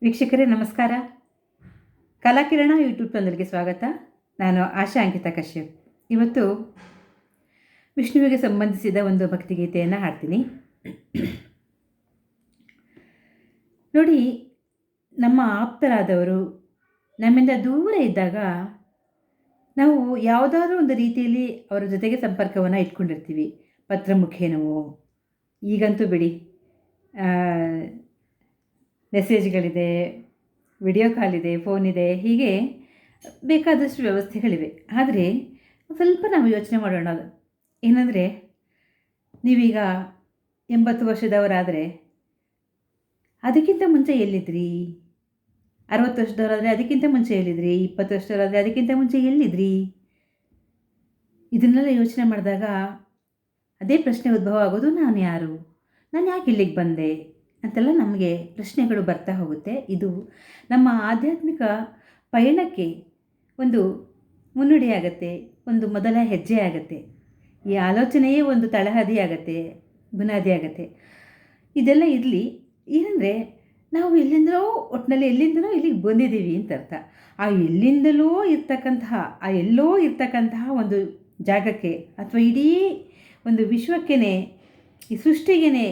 ವೀಕ್ಷಕರೇ ನಮಸ್ಕಾರ. ಕಲಾಕಿರಣ ಯೂಟ್ಯೂಬ್ ಚಾನಲ್ಗೆ ಸ್ವಾಗತ. ನಾನು ಆಶಾ ಅಂಕಿತ ಕಶ್ಯಪ್. ಇವತ್ತು ವಿಷ್ಣುವಿಗೆ ಸಂಬಂಧಿಸಿದ ಒಂದು ಭಕ್ತಿಗೀತೆಯನ್ನು ಹಾಡ್ತೀನಿ. ನೋಡಿ, ನಮ್ಮ ಆಪ್ತರಾದವರು ನಮ್ಮಿಂದ ದೂರ ಇದ್ದಾಗ ನಾವು ಯಾವುದಾದ್ರೂ ಒಂದು ರೀತಿಯಲ್ಲಿ ಅವರ ಜೊತೆಗೆ ಸಂಪರ್ಕವನ್ನು ಇಟ್ಕೊಂಡಿರ್ತೀವಿ. ಪತ್ರ ಮುಖೇನವೋ, ಈಗಂತೂ ಬಿಡಿ, ಮೆಸೇಜ್ಗಳಿದೆ, ವಿಡಿಯೋ ಕಾಲ್ ಇದೆ, ಫೋನ್ ಇದೆ, ಹೀಗೆ ಬೇಕಾದಷ್ಟು ವ್ಯವಸ್ಥೆಗಳಿವೆ. ಆದರೆ ಸ್ವಲ್ಪ ನಾವು ಯೋಚನೆ ಮಾಡೋಣ. ಏನಂದರೆ, ನೀವೀಗ 80 ವರ್ಷದವರಾದರೆ ಅದಕ್ಕಿಂತ ಮುಂಚೆ ಎಲ್ಲಿದ್ರಿ? 60 ವರ್ಷದವರಾದರೆ ಅದಕ್ಕಿಂತ ಮುಂಚೆ ಎಲ್ಲಿದ್ರಿ? 20 ವರ್ಷದವರಾದರೆ ಅದಕ್ಕಿಂತ ಮುಂಚೆ ಎಲ್ಲಿದ್ರಿ? ಇದನ್ನೆಲ್ಲ ಯೋಚನೆ ಮಾಡಿದಾಗ ಅದೇ ಪ್ರಶ್ನೆ ಉದ್ಭವ ಆಗೋದು, ನಾನು ಯಾರು? ನಾನು ಯಾಕೆ ಇಲ್ಲಿಗೆ ಬಂದೆ ಅಂತೆಲ್ಲ ನಮಗೆ ಪ್ರಶ್ನೆಗಳು ಬರ್ತಾ ಹೋಗುತ್ತೆ. ಇದು ನಮ್ಮ ಆಧ್ಯಾತ್ಮಿಕ ಪಯಣಕ್ಕೆ ಒಂದು ಮುನ್ನುಡಿ ಆಗುತ್ತೆ, ಒಂದು ಮೊದಲ ಹೆಜ್ಜೆ ಆಗುತ್ತೆ. ಈ ಆಲೋಚನೆಯೇ ಒಂದು ತಳಹದಿ ಆಗುತ್ತೆ, ಬುನಾದಿ ಆಗುತ್ತೆ. ಇದೆಲ್ಲ ಇರಲಿ. ಏನಂದರೆ, ನಾವು ಎಲ್ಲಿಂದಲೋ ಇಲ್ಲಿಗೆ ಬಂದಿದ್ದೀವಿ ಅಂತ ಅರ್ಥ. ಆ ಎಲ್ಲಿಂದಲೋ ಇರ್ತಕ್ಕಂತಹ, ಆ ಎಲ್ಲೋ ಇರ್ತಕ್ಕಂತಹ ಒಂದು ಜಾಗಕ್ಕೆ, ಅಥವಾ ಇಡೀ ಒಂದು ವಿಶ್ವಕ್ಕೇ, ಈ ಸೃಷ್ಟಿಗೇ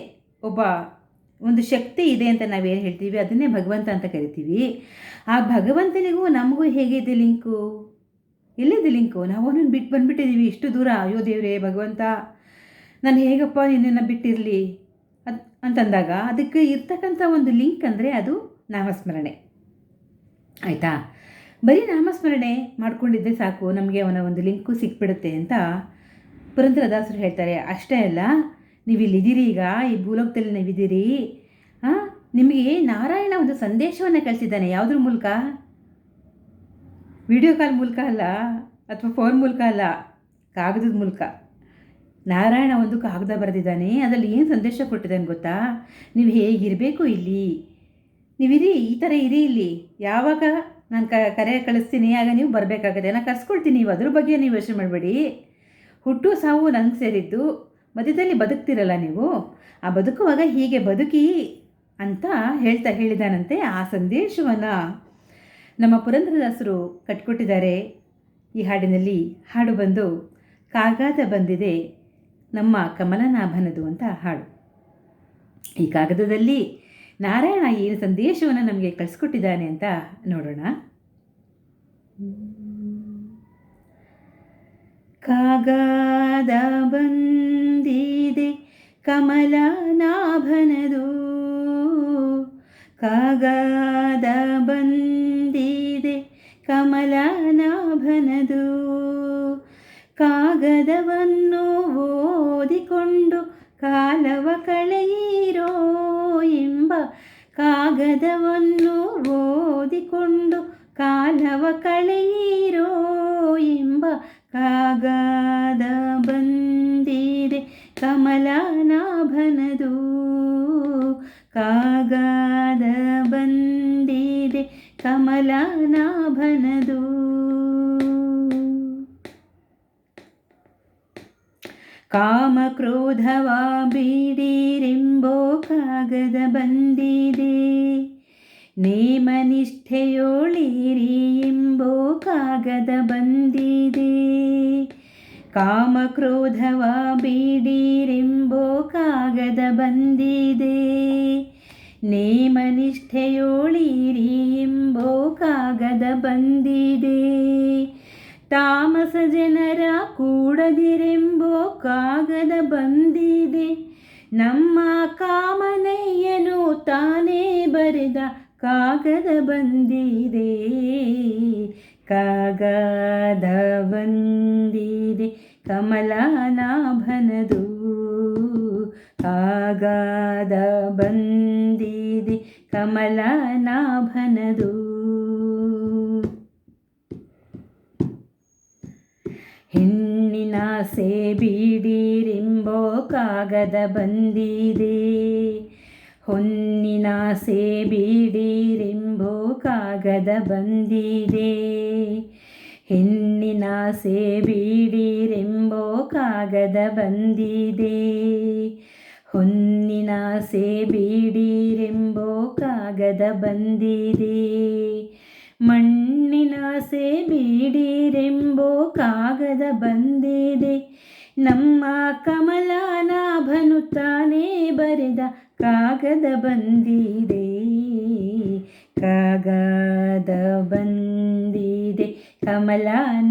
ಒಂದು ಶಕ್ತಿ ಇದೆ ಅಂತ ನಾವೇನು ಹೇಳ್ತೀವಿ, ಅದನ್ನೇ ಭಗವಂತ ಅಂತ ಕರಿತೀವಿ. ಆ ಭಗವಂತನಿಗೂ ನಮಗೂ ಹೇಗಿದೆ ಲಿಂಕು? ಎಲ್ಲಿದೆ ಲಿಂಕು? ನಾವು ಅವನನ್ನು ಬಿಟ್ಟು ಬಂದುಬಿಟ್ಟಿದ್ದೀವಿ ಇಷ್ಟು ದೂರ. ಅಯ್ಯೋ ದೇವರೇ ಭಗವಂತ, ನಾನು ಹೇಗಪ್ಪ ನಿನ್ನನ್ನು ಬಿಟ್ಟಿರಲಿ ಅಂತಂದಾಗ ಅದಕ್ಕೆ ಇರ್ತಕ್ಕಂಥ ಒಂದು ಲಿಂಕ್ ಅಂದರೆ ಅದು ನಾಮಸ್ಮರಣೆ. ಆಯಿತಾ? ಬರೀ ನಾಮಸ್ಮರಣೆ ಮಾಡಿಕೊಂಡಿದ್ದರೆ ಸಾಕು, ನಮಗೆ ಅವನ ಒಂದು ಲಿಂಕು ಸಿಕ್ಬಿಡುತ್ತೆ ಅಂತ ಪುರಂದರದಾಸರು ಹೇಳ್ತಾರೆ. ಅಷ್ಟೇ ಅಲ್ಲ, ನೀವು ಇಲ್ಲಿದ್ದೀರಿ, ಈಗ ಈ ಭೂಲೋಕದಲ್ಲಿ ನೀವಿದ್ದೀರಿ. ನಿಮಗೆ ನಾರಾಯಣ ಒಂದು ಸಂದೇಶವನ್ನು ಕಳಿಸಿದ್ದಾನೆ. ಯಾವುದ್ರ ಮೂಲಕ? ವಿಡಿಯೋ ಕಾಲ್ ಮೂಲಕ ಅಲ್ಲ, ಅಥವಾ ಫೋನ್ ಮೂಲಕ ಅಲ್ಲ, ಕಾಗದದ ಮೂಲಕ. ನಾರಾಯಣ ಒಂದು ಕಾಗದ ಬರೆದಿದ್ದಾನೆ. ಅದರಲ್ಲಿ ಏನು ಸಂದೇಶ ಕೊಟ್ಟಿದ್ದಾನೆ ಗೊತ್ತಾ? ನೀವು ಹೇಗಿರಬೇಕು ಇಲ್ಲಿ, ನೀವಿರಿ, ಈ ಥರ ಇರಿ ಇಲ್ಲಿ. ಯಾವಾಗ ನಾನು ಕರೆ ಕಳಿಸ್ತೀನಿ ಆಗ ನೀವು ಬರಬೇಕಾಗತ್ತೆ. ನಾನು ಕರ್ಸ್ಕೊಳ್ತೀನಿ, ನೀವು ಅದ್ರ ಬಗ್ಗೆ ನೀವು ಯೋಚನೆ ಮಾಡಬೇಡಿ. ಹುಟ್ಟು ಸಾವು ನನಗೆ ಸೇರಿದ್ದು, ಮಧ್ಯದಲ್ಲಿ ಬದುಕ್ತಿರಲ್ಲ ನೀವು, ಆ ಬದುಕುವಾಗ ಹೀಗೆ ಬದುಕಿ ಅಂತ ಹೇಳಿದಾನಂತೆ. ಆ ಸಂದೇಶವನ್ನು ನಮ್ಮ ಪುರಂದರದಾಸರು ಕಟ್ಕೊಟ್ಟಿದ್ದಾರೆ ಈ ಹಾಡಿನಲ್ಲಿ. ಹಾಡು ಬಂದು ಕಾಗದ ಬಂದಿದೆ ನಮ್ಮ ಕಮಲನಾಭನದು ಅಂತ ಹಾಡು. ಈ ಕಾಗದದಲ್ಲಿ ನಾರಾಯಣ ಏನು ಸಂದೇಶವನ್ನು ನಮಗೆ ಕಳಿಸ್ಕೊಟ್ಟಿದ್ದಾನೆ ಅಂತ ನೋಡೋಣ. ಕಾಗದ ಬಂದಿದೆ ಕಮಲನಾಭನದು, ಕಾಗದ ಬಂದಿದೆ ಕಮಲನಾಭನದು. ಕಾಗದವನ್ನು ಓದಿಕೊಂಡು ಕಾಲವ ಕಳೆಯಿರೋ ಎಂಬ, ಕಾಗದವನ್ನು ಓದಿಕೊಂಡು ಕಾಲವ ಕಳೆಯಿರೋ ಎಂಬ, ಕಾಗದ ಬಂದಿದೆ ಕಮಲನಾಭನದು, ಕಾಗದ ಬಂದಿದೆ ಕಮಲನಾಭನದು. ಕಾಮ ಕ್ರೋಧವ ಬಿಡಿರೆಂಬೋ ಕಾಗದ ಬಂದಿದೆ, ನೇಮನಿಷ್ಠೆಯೋಳಿರಿ ಎಂಬೋ ಕಾಗದ ಬಂದಿದೆ. ಕಾಮ ಕ್ರೋಧವ ಬಿಡಿರೆಂಬೋ ಕಾಗದ ಬಂದಿದೆ, ನೇಮನಿಷ್ಠೆಯೋಳಿರಿ ಎಂಬೋ ಕಾಗದ ಬಂದಿದೆ. ತಾಮಸ ಜನರ ಕೂಡದಿರೆಂಬೋ ಕಾಗದ ಬಂದಿದೆ, ನಮ್ಮ ಕಾಮನಯ್ಯನು ತಾನೇ ಬರೆದ ಕಾಗದ ಬಂದಿದೆ. ಕಾಗದ ಬಂದಿದೆ ಕಮಲನಾಭನದು, ಕಾಗದ ಬಂದಿದೆ ಕಮಲನಾಭನದು. ಹೆಣ್ಣಿನಾಸೆ ಬಿಡಿರೆಂಬೋ ಕಾಗದ ಬಂದಿದೆ, ಹೊನ್ನಿನಾಸೆ ಬಿಡಿರೆಂಬೋ ಕಾಗದ ಬಂದಿದೆ. ಹೆಣ್ಣಿನಾಸೆ ಬಿಡಿರೆಂಬೋ ಕಾಗದ ಬಂದಿದೆ, ಹೊನ್ನಿನಾಸೆ ಬೀಡಿರೆಂಬೋ ಕಾಗದ ಬಂದಿದೆ. ಮಣ್ಣಿನಾಸೆ ಬೀಡಿರೆಂಬೋ ಕಾಗದ ಬಂದಿದೆ. ನಮ್ಮ ಕಮಲನಾಭನು ತಾನೇ ಬರೆದ ಕಾಗದ ಬಂದಿದೆ. ಕಾಗದ ಬಂದಿದೆ ಕಮಲನಾಭನದು.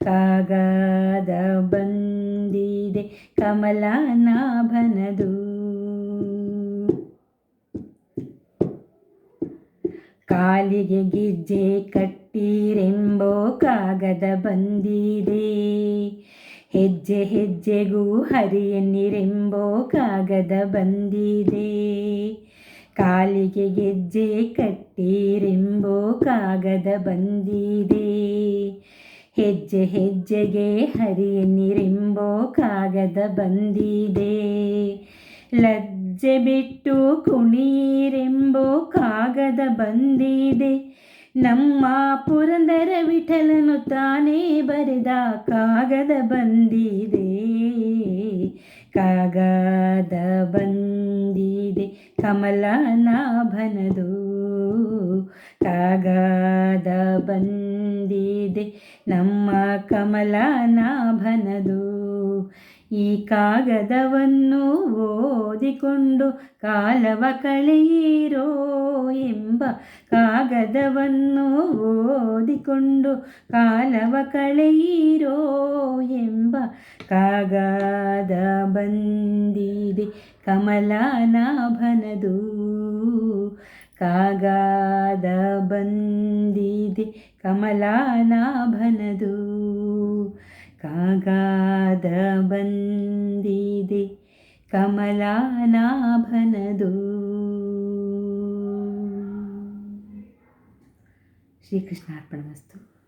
ಕಾಗದ ಬಂದಿದೆ ಕಮಲನಾಭನದು. ಕಾಲಿಗೆ ಗೆಜ್ಜೆ ಕಟ್ಟಿರೆಂಬೋ ಕಾಗದ ಬಂದಿದೆ. ಹೆಜ್ಜೆ ಹೆಜ್ಜೆಗೂ ಹರಿಯನ್ನಿರೆಂಬೋ ಕಾಗದ ಬಂದಿದೆ. ಕಾಲಿಗೆ ಗೆಜ್ಜೆ ಕಟ್ಟಿರೆಂಬೋ ಕಾಗದ ಬಂದಿದೆ. ಹೆಜ್ಜೆ ಹೆಜ್ಜೆಗೆ ಹರಿಯನ್ನಿರೆಂಬೋ ಕಾಗದ ಬಂದಿದೆ. ಲಜ್ಜೆ ಬಿಟ್ಟು ಕುಣಿರೆಂಬೋ ಕಾಗದ ಬಂದಿದೆ. ನಮ್ಮ ಪುರಂದರ ವಿಠಲನು ತಾನೇ ಬರೆದ ಕಾಗದ ಬಂದಿದೆ. ಕಾಗದ ಬಂದಿದೆ ಕಮಲನಾಭನದು. ಕಾಗದ ಬಂದಿದೆ ನಮ್ಮ ಕಮಲನಾಭನದು. ಈ ಕಾಗದವನ್ನು ಓದಿಕೊಂಡು ಕಾಲವ ಕಳೆಯಿರೋ ಎಂಬ ಕಾಗದವನ್ನು ಓದಿಕೊಂಡು ಕಾಲವ ಕಳೆಯಿರೋ ಎಂಬ ಕಾಗದ ಬಂದಿದೆ ಕಮಲನಾಭನದು. ಕಾಗದ ಬಂದಿದೆ ಕಮಲನಾಭನದು. ಕಾಗದ ಬಂದಿದೆ ಕಮಲನಾಭನದು. ಶ್ರೀಕೃಷ್ಣಾರ್ಪಣಮಸ್ತು.